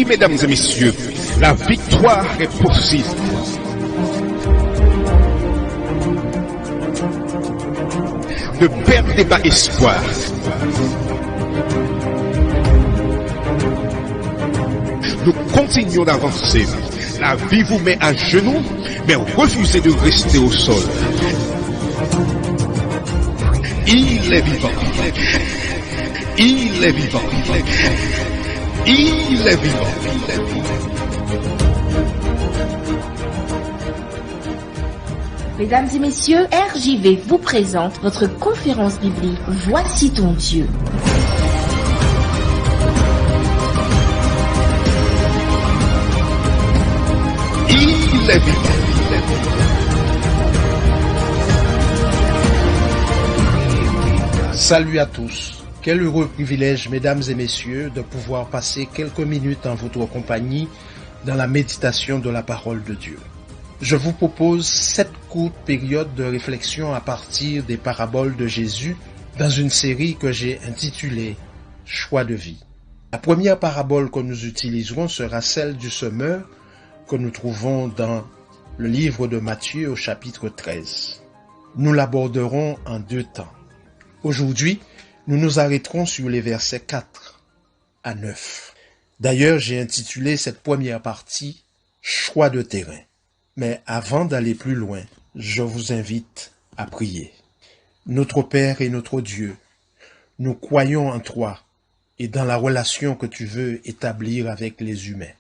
Oui, mesdames et messieurs, la victoire est possible. Ne perdez pas espoir. Nous continuons d'avancer. La vie vous met à genoux, mais refusez de rester au sol. Il est vivant. Il est vivant. Il est vivant. Mesdames et messieurs, RJV vous présente votre conférence biblique Voici ton Dieu. Il est vivant. Salut à tous. Quel heureux privilège, mesdames et messieurs, de pouvoir passer quelques minutes en votre compagnie dans la méditation de la parole de Dieu. Je vous propose 7 courtes périodes de réflexion à partir des paraboles de Jésus dans une série que j'ai intitulée « Choix de vie ». La première parabole que nous utiliserons sera celle du semeur que nous trouvons dans le livre de Matthieu au chapitre 13. Nous l'aborderons en 2 temps. Aujourd'hui, nous nous arrêterons sur les versets 4 à 9. D'ailleurs, j'ai intitulé cette première partie « Choix de terrain ». Mais avant d'aller plus loin, je vous invite à prier. Notre Père et notre Dieu, nous croyons en toi et dans la relation que tu veux établir avec les humains.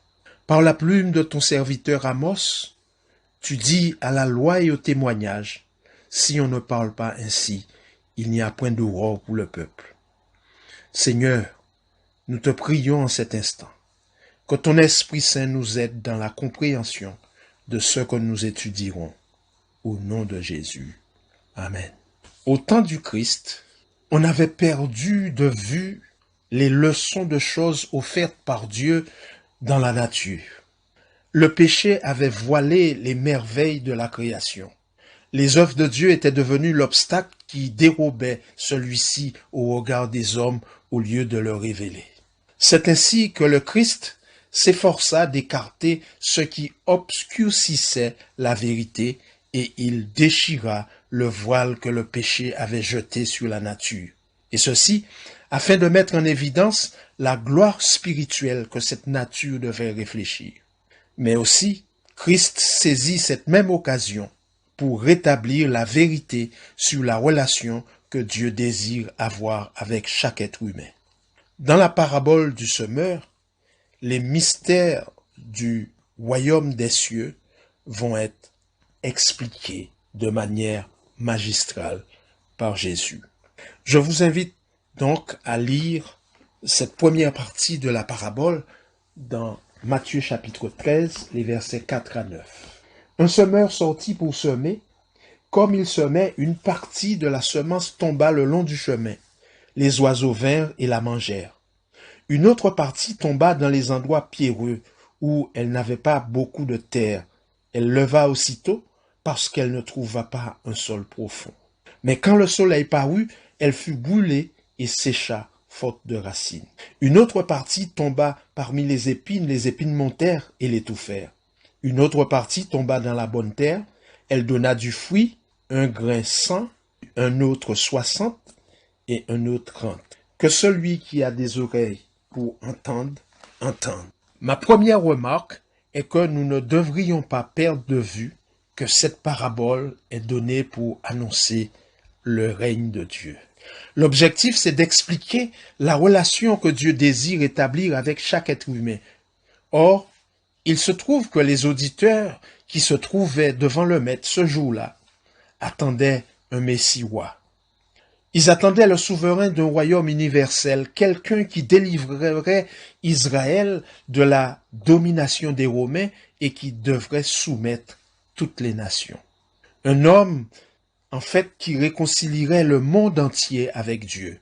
Par la plume de ton serviteur Amos, tu dis à la loi et au témoignage, si on ne parle pas ainsi, il n'y a point d'aurore pour le peuple. Seigneur, nous te prions en cet instant, que ton Esprit Saint nous aide dans la compréhension de ce que nous étudierons. Au nom de Jésus. Amen. Au temps du Christ, on avait perdu de vue les leçons de choses offertes par Dieu dans la nature. Le péché avait voilé les merveilles de la création. Les œuvres de Dieu étaient devenues l'obstacle qui dérobait celui-ci au regard des hommes au lieu de le révéler. C'est ainsi que le Christ s'efforça d'écarter ce qui obscurcissait la vérité et il déchira le voile que le péché avait jeté sur la nature. Et ceci afin de mettre en évidence la gloire spirituelle que cette nature devait réfléchir. Mais aussi, Christ saisit cette même occasion pour rétablir la vérité sur la relation que Dieu désire avoir avec chaque être humain. Dans la parabole du semeur, les mystères du royaume des cieux vont être expliqués de manière magistrale par Jésus. Je vous invite donc à lire cette première partie de la parabole dans Matthieu chapitre 13, les versets 4 à 9. Un semeur sortit pour semer. Comme il semait, une partie de la semence tomba le long du chemin. Les oiseaux vinrent et la mangèrent. Une autre partie tomba dans les endroits pierreux, où elle n'avait pas beaucoup de terre. Elle leva aussitôt, parce qu'elle ne trouva pas un sol profond. Mais quand le soleil parut, elle fut brûlée et sécha, faute de racines. Une autre partie tomba parmi les épines montèrent et l'étouffèrent. Une autre partie tomba dans la bonne terre, elle donna du fruit, un grain 100, un autre 60 et un autre 30. Que celui qui a des oreilles pour entendre, entende. Ma première remarque est que nous ne devrions pas perdre de vue que cette parabole est donnée pour annoncer le règne de Dieu. L'objectif, c'est d'expliquer la relation que Dieu désire établir avec chaque être humain. Or, il se trouve que les auditeurs qui se trouvaient devant le Maître ce jour-là attendaient un Messie roi. Ils attendaient le souverain d'un royaume universel, quelqu'un qui délivrerait Israël de la domination des Romains et qui devrait soumettre toutes les nations. Un homme, en fait, qui réconcilierait le monde entier avec Dieu.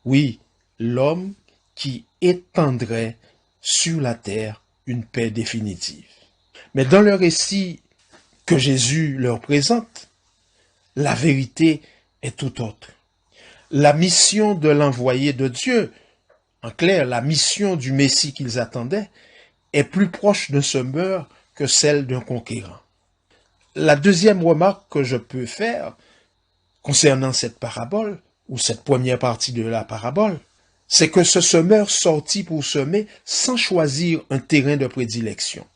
Oui, l'homme qui étendrait sur la terre une paix définitive. Mais dans le récit que Jésus leur présente, la vérité est tout autre. La mission de l'envoyé de Dieu, en clair, la mission du Messie qu'ils attendaient, est plus proche d'un semeur que celle d'un conquérant. La deuxième remarque que je peux faire concernant cette parabole, ou cette première partie de la parabole, c'est que ce semeur sortit pour semer sans choisir un terrain de prédilection.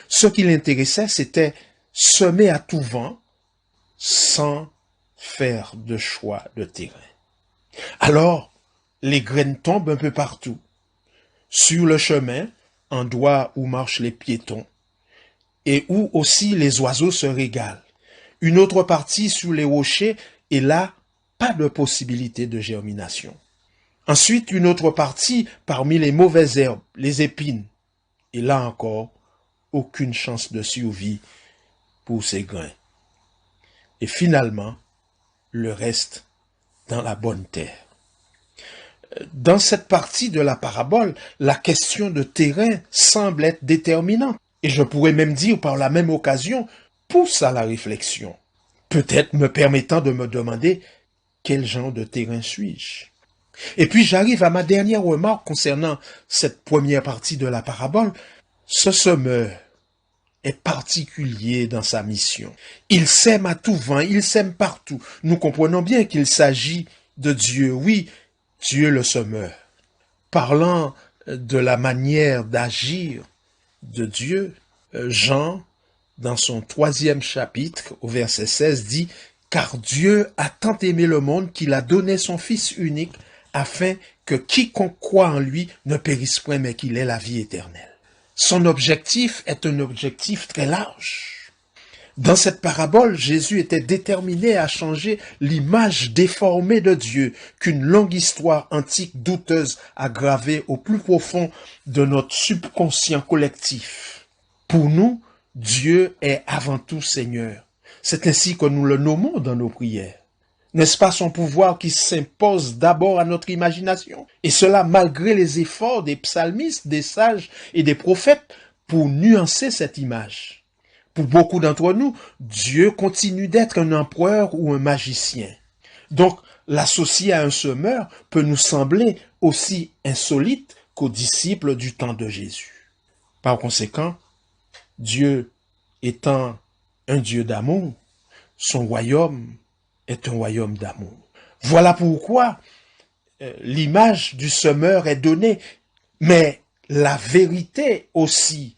Ce qui l'intéressait, c'était semer à tout vent sans faire de choix de terrain. Alors, les graines tombent un peu partout, sur le chemin, endroit où marchent les piétons, et où aussi les oiseaux se régalent. Une autre partie sur les rochers, et là, pas de possibilité de germination. Ensuite, une autre partie parmi les mauvaises herbes, les épines. Et là encore, aucune chance de survie pour ces grains. Et finalement, le reste dans la bonne terre. Dans cette partie de la parabole, la question de terrain semble être déterminante. Et je pourrais même dire par la même occasion, pousse à la réflexion. Peut-être me permettant de me demander quel genre de terrain suis-je. Et puis j'arrive à ma dernière remarque concernant cette première partie de la parabole. Ce semeur est particulier dans sa mission. Il sème à tout vent, il sème partout. Nous comprenons bien qu'il s'agit de Dieu, oui, Dieu le semeur. Parlant de la manière d'agir de Dieu, Jean, dans son 3e chapitre, au verset 16, dit « Car Dieu a tant aimé le monde qu'il a donné son Fils unique, afin que quiconque croit en lui ne périsse point, mais qu'il ait la vie éternelle. » Son objectif est un objectif très large. Dans cette parabole, Jésus était déterminé à changer l'image déformée de Dieu qu'une longue histoire antique douteuse a gravée au plus profond de notre subconscient collectif. Pour nous, Dieu est avant tout Seigneur. C'est ainsi que nous le nommons dans nos prières. N'est-ce pas son pouvoir qui s'impose d'abord à notre imagination? Et cela malgré les efforts des psalmistes, des sages et des prophètes pour nuancer cette image. Pour beaucoup d'entre nous, Dieu continue d'être un empereur ou un magicien. Donc, l'associer à un semeur peut nous sembler aussi insolite qu'aux disciples du temps de Jésus. Par conséquent, Dieu étant un Dieu d'amour, son royaume est un royaume d'amour. Voilà pourquoi l'image du semeur est donnée, mais la vérité aussi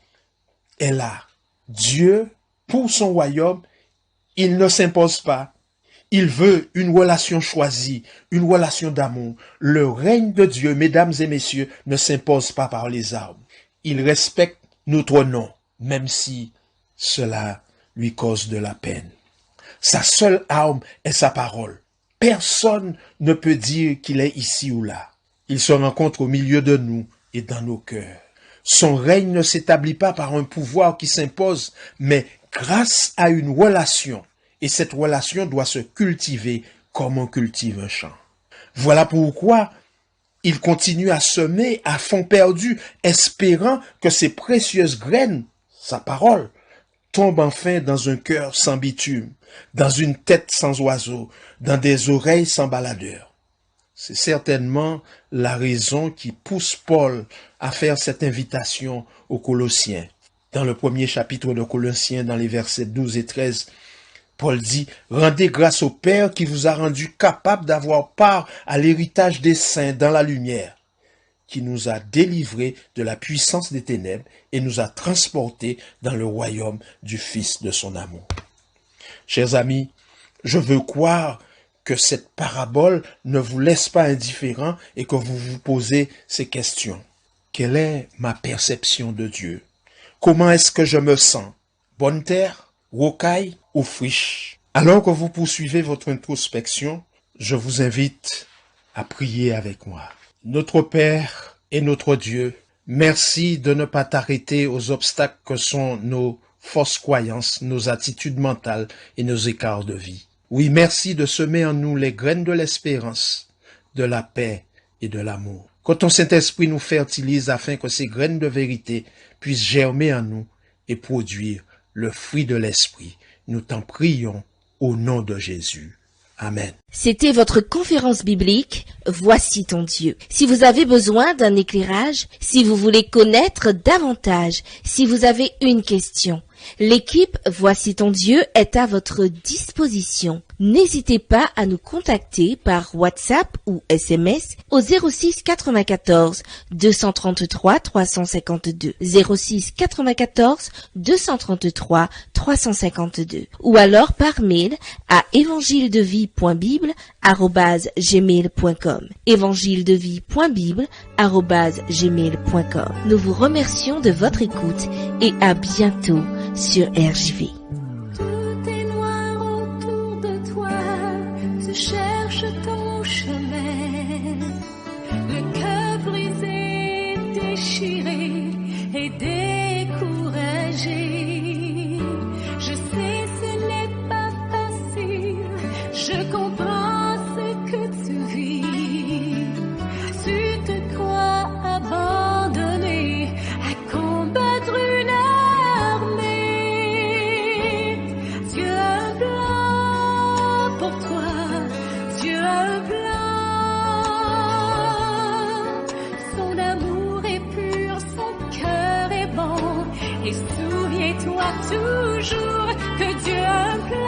est là. Dieu, pour son royaume, il ne s'impose pas. Il veut une relation choisie, une relation d'amour. Le règne de Dieu, mesdames et messieurs, ne s'impose pas par les armes. Il respecte notre nom, même si cela lui cause de la peine. Sa seule arme est sa parole. Personne ne peut dire qu'il est ici ou là. Il se rencontre au milieu de nous et dans nos cœurs. Son règne ne s'établit pas par un pouvoir qui s'impose, mais grâce à une relation. Et cette relation doit se cultiver comme on cultive un champ. Voilà pourquoi il continue à semer à fond perdu, espérant que ces précieuses graines, sa parole, tombent enfin dans un cœur sans bitume, dans une tête sans oiseau, dans des oreilles sans baladeur. C'est certainement la raison qui pousse Paul à faire cette invitation aux Colossiens. Dans le premier chapitre de Colossiens, dans les versets 12 et 13, Paul dit « Rendez grâce au Père qui vous a rendu capable d'avoir part à l'héritage des saints dans la lumière, qui nous a délivrés de la puissance des ténèbres et nous a transportés dans le royaume du Fils de son amour. » Chers amis, je veux croire que cette parabole ne vous laisse pas indifférent et que vous vous posez ces questions. Quelle est ma perception de Dieu? Comment est-ce que je me sens? Bonne terre, rocaille ou friche? Alors que vous poursuivez votre introspection, je vous invite à prier avec moi. Notre Père et notre Dieu, merci de ne pas t'arrêter aux obstacles que sont nos fausses croyances, nos attitudes mentales et nos écarts de vie. Oui, merci de semer en nous les graines de l'espérance, de la paix et de l'amour. Que ton Saint-Esprit nous fertilise afin que ces graines de vérité puissent germer en nous et produire le fruit de l'Esprit. Nous t'en prions au nom de Jésus. Amen. C'était votre conférence biblique Voici ton Dieu. Si vous avez besoin d'un éclairage, si vous voulez connaître davantage, si vous avez une question, l'équipe Voici ton Dieu est à votre disposition. N'hésitez pas à nous contacter par WhatsApp ou SMS au 06 94 233 352 06 94 233 352 ou alors par mail à évangiledevie.bible@gmail.com évangiledevie.bible@gmail.com. Nous vous remercions de votre écoute et à bientôt sur RJV. Tout est noir autour de toi, tu cherches ton chemin, le cœur brisé, déchiré et découragé. Je sais ce n'est pas facile, je comprends ce que tu vis. Tu te crois abandonné à combattre une armée. Dieu a un plan pour toi, Dieu a un plan. Son amour est pur, son cœur est bon. Et souviens-toi toujours que Dieu a un plan.